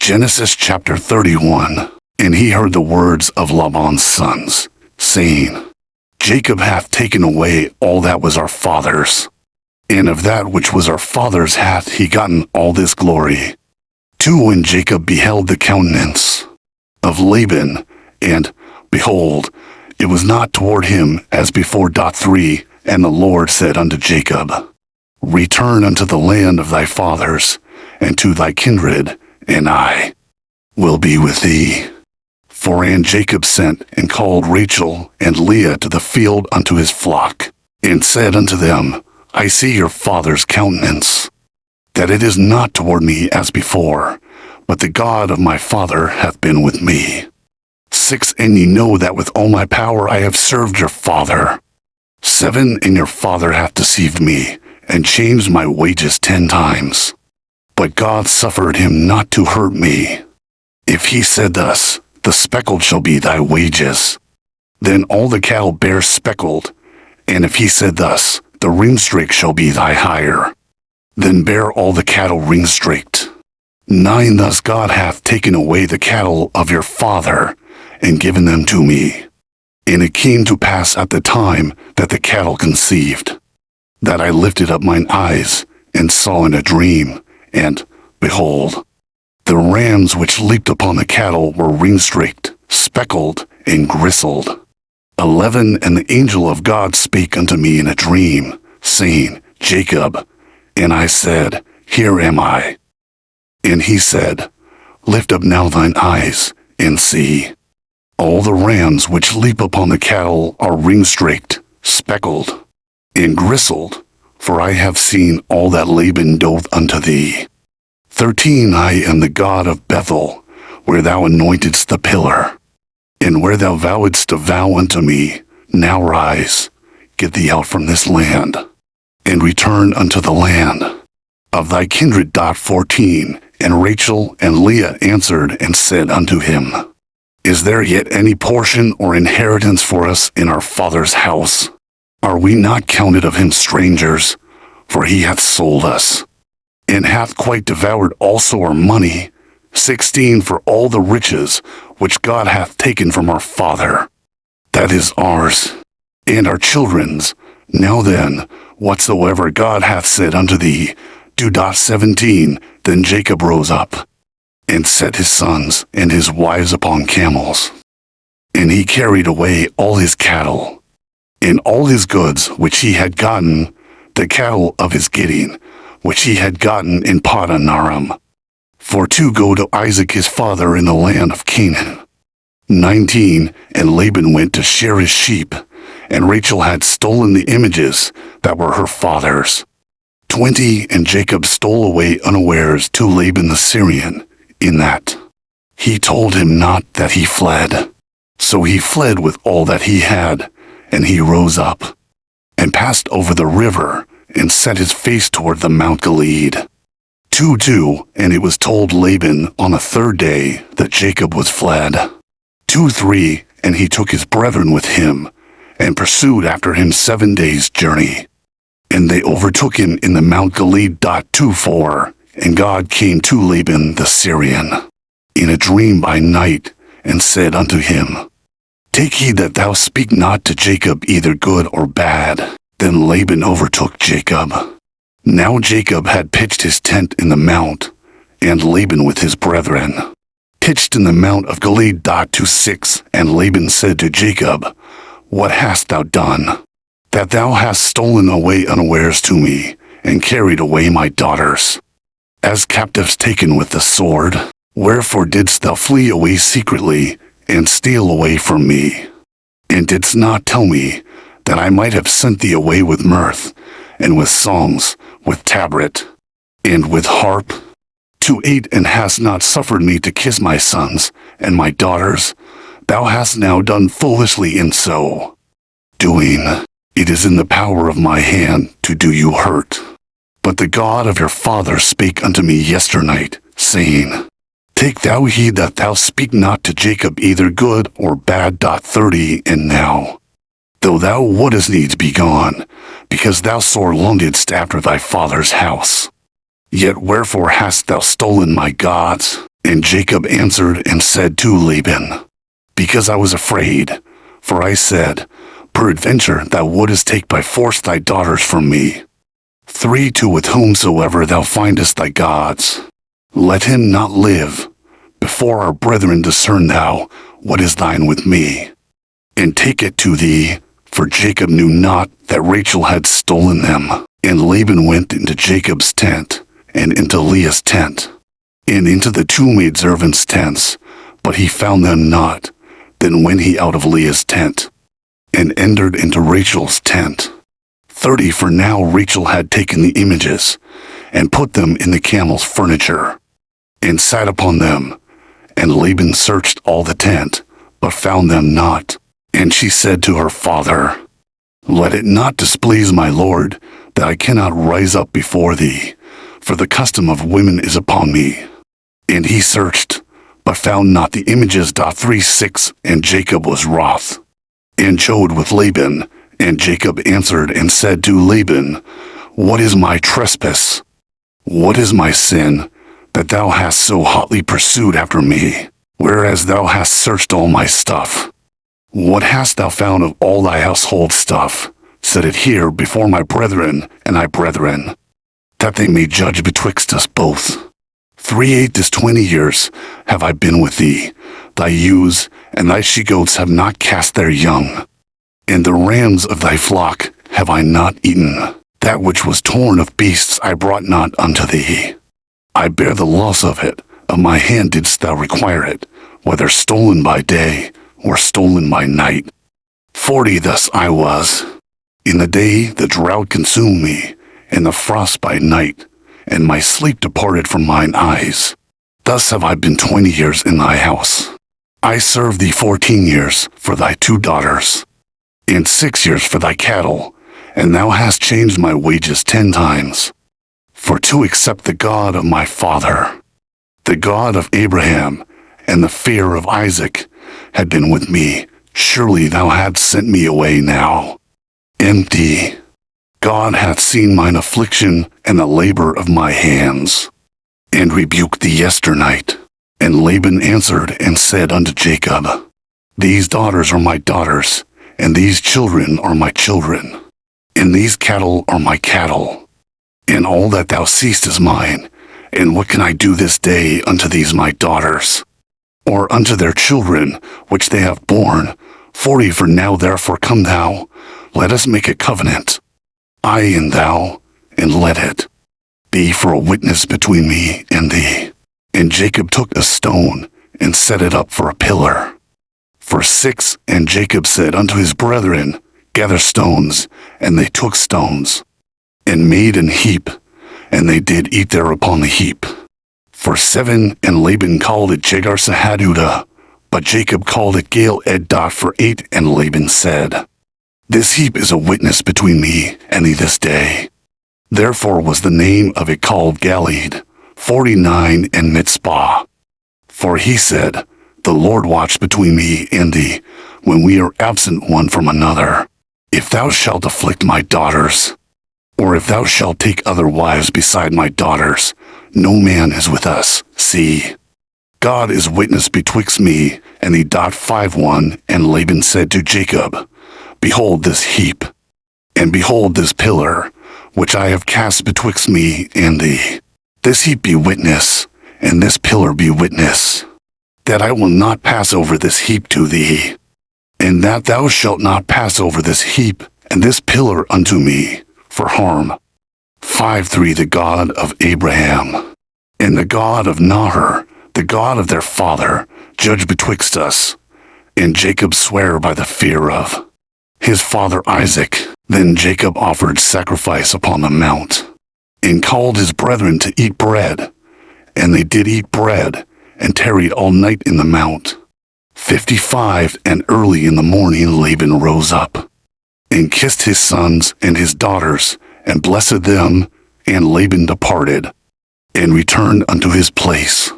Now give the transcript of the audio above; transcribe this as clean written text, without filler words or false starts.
Genesis chapter 31. And he heard the words of Laban's sons, saying, Jacob hath taken away all that was our father's, and of that which was our father's hath he gotten all this glory. 2. When Jacob beheld the countenance of Laban, and, behold, it was not toward him as before. 3. And the Lord said unto Jacob, Return unto the land of thy fathers, and to thy kindred, and I will be with thee. 4. And Jacob sent and called Rachel and Leah to the field unto his flock, and said unto them, I see your father's countenance, that it is not toward me as before, but the God of my father hath been with me. 6. And ye know that with all my power I have served your father. 7. And your father hath deceived me, and changed my wages 10 times. But God suffered him not to hurt me. If he said thus, the speckled shall be thy wages, then all the cattle bear speckled. And if he said thus, the ringstraked shall be thy hire, then bear all the cattle ringstraked. 9. Thus God hath taken away the cattle of your father, and given them to me. And it came to pass at the time that the cattle conceived, that I lifted up mine eyes, and saw in a dream, and, behold, the rams which leaped upon the cattle were ringstraked, speckled, and gristled. 11. And the angel of God spake unto me in a dream, saying, Jacob. And I said, Here am I. And he said, Lift up now thine eyes, and see. All the rams which leap upon the cattle are ringstraked, speckled, and gristled, for I have seen all that Laban doth unto thee. 13. I am the God of Bethel, where thou anointedst the pillar, and where thou vowedst a vow unto me. Now rise, get thee out from this land, and return unto the land of thy kindred. 14. And Rachel and Leah answered and said unto him, Is there yet any portion or inheritance for us in our father's house? Are we not counted of him strangers? For he hath sold us, and hath quite devoured also our money. 16. For all the riches which God hath taken from our father, that is ours, and our children's. Now then, whatsoever God hath said unto thee, do. 17. Then Jacob rose up, and set his sons and his wives upon camels, and he carried away all his cattle, and all his goods which he had gotten, the cattle of his getting, which he had gotten in Paddan Aram, for to go to Isaac his father in the land of Canaan. 19. And Laban went to shear his sheep, and Rachel had stolen the images that were her father's. 20. And Jacob stole away unawares to Laban the Syrian, in that he told him not that he fled. So he fled with all that he had, and he rose up, and passed over the river, and set his face toward the Mount Gilead. 2. And it was told Laban on the 3rd day that Jacob was fled. 3. And he took his brethren with him, and pursued after him 7 days' journey. And they overtook him in the Mount Gilead. 4. And God came to Laban the Syrian in a dream by night, and said unto him, Take heed that thou speak not to Jacob either good or bad. Then Laban overtook Jacob. Now Jacob had pitched his tent in the mount, and Laban with his brethren pitched in the Mount of Gilead. 6. And Laban said to Jacob, What hast thou done, that thou hast stolen away unawares to me, and carried away my daughters, as captives taken with the sword? Wherefore didst thou flee away secretly, and steal away from me? And didst not tell me, that I might have sent thee away with mirth, and with songs, with tabret, and with harp? 8. And hast not suffered me to kiss my sons and my daughters? Thou hast now done foolishly in so doing. It is in the power of my hand to do you hurt. But the God of your father spake unto me yesternight, saying, Take thou heed that thou speak not to Jacob either good or bad. 30. And now, though thou wouldest needs be gone, because thou sore longedst after thy father's house, yet wherefore hast thou stolen my gods, And Jacob answered and said to Laban, Because I was afraid, for I said, Peradventure thou wouldest take by force thy daughters from me. 3 to with whomsoever thou findest thy gods. Let him not live. Before our brethren discern thou what is thine with me. And take it to thee, for Jacob knew not that Rachel had stolen them. And Laban went into Jacob's tent, and into Leah's tent, and into the 2 maidservants' tents, but he found them not. Then went he out of Leah's tent, and entered into Rachel's tent. 30 For now Rachel had taken the images, and put them in the camel's furniture, and sat upon them. And Laban searched all the tent, but found them not. And she said to her father, Let it not displease my lord, that I cannot rise up before thee, for the custom of women is upon me. And he searched, but found not the images. 36 And Jacob was wroth, and chode with Laban. And Jacob answered and said to Laban, What is my trespass? What is my sin, that thou hast so hotly pursued after me, whereas thou hast searched all my stuff? What hast thou found of all thy household stuff? Set it here before my brethren and thy brethren, that they may judge betwixt us both. 3 20 years have I been with thee. Thy ewes and thy she-goats have not cast their young, and the rams of thy flock have I not eaten. That which was torn of beasts I brought not unto thee. I bear the loss of it. Of my hand didst thou require it, whether stolen by day or stolen by night. 40 Thus I was. In the day the drought consumed me, and the frost by night, and my sleep departed from mine eyes. Thus have I been 20 years in thy house. I served thee 14 years for thy 2 daughters, and 6 years for thy cattle, and thou hast changed my wages 10 times. For to accept the God of my father, the God of Abraham, and the fear of Isaac, had been with me, surely thou hadst sent me away now empty. God hath seen mine affliction and the labor of my hands, and rebuked thee yesternight. And Laban answered and said unto Jacob, These daughters are my daughters, and these children are my children, and these cattle are my cattle, and all that thou seest is mine. And what can I do this day unto these my daughters, or unto their children which they have borne? 40 For now therefore come thou, let us make a covenant, I and thou, and let it be for a witness between me and thee. And Jacob took a stone, and set it up for a pillar. For 6 And Jacob said unto his brethren, Gather stones. And they took stones, and made an heap, and they did eat there upon the heap. For 7 And Laban called it Jegar Sahadutha, but Jacob called it Gal Ed. For 8 And Laban said, This heap is a witness between me and thee this day. Therefore was the name of it called Galeed. 49 And Mitzpah. For he said, The Lord watch between me and thee, when we are absent one from another. If thou shalt afflict my daughters, or if thou shalt take other wives beside my daughters, no man is with us. See, God is witness betwixt me and thee. 51 And Laban said to Jacob, Behold this heap, and behold this pillar, which I have cast betwixt me and thee. This heap be witness, and this pillar be witness, that I will not pass over this heap to thee, and that thou shalt not pass over this heap and this pillar unto me for harm. 3 The God of Abraham, and the God of Nahor, the God of their father, judge betwixt us. And Jacob sware by the fear of his father Isaac. Then Jacob offered sacrifice upon the mount, and called his brethren to eat bread. And they did eat bread, and tarried all night in the mount. 55 And early in the morning Laban rose up, and kissed his sons and his daughters, and blessed them. And Laban departed, and returned unto his place.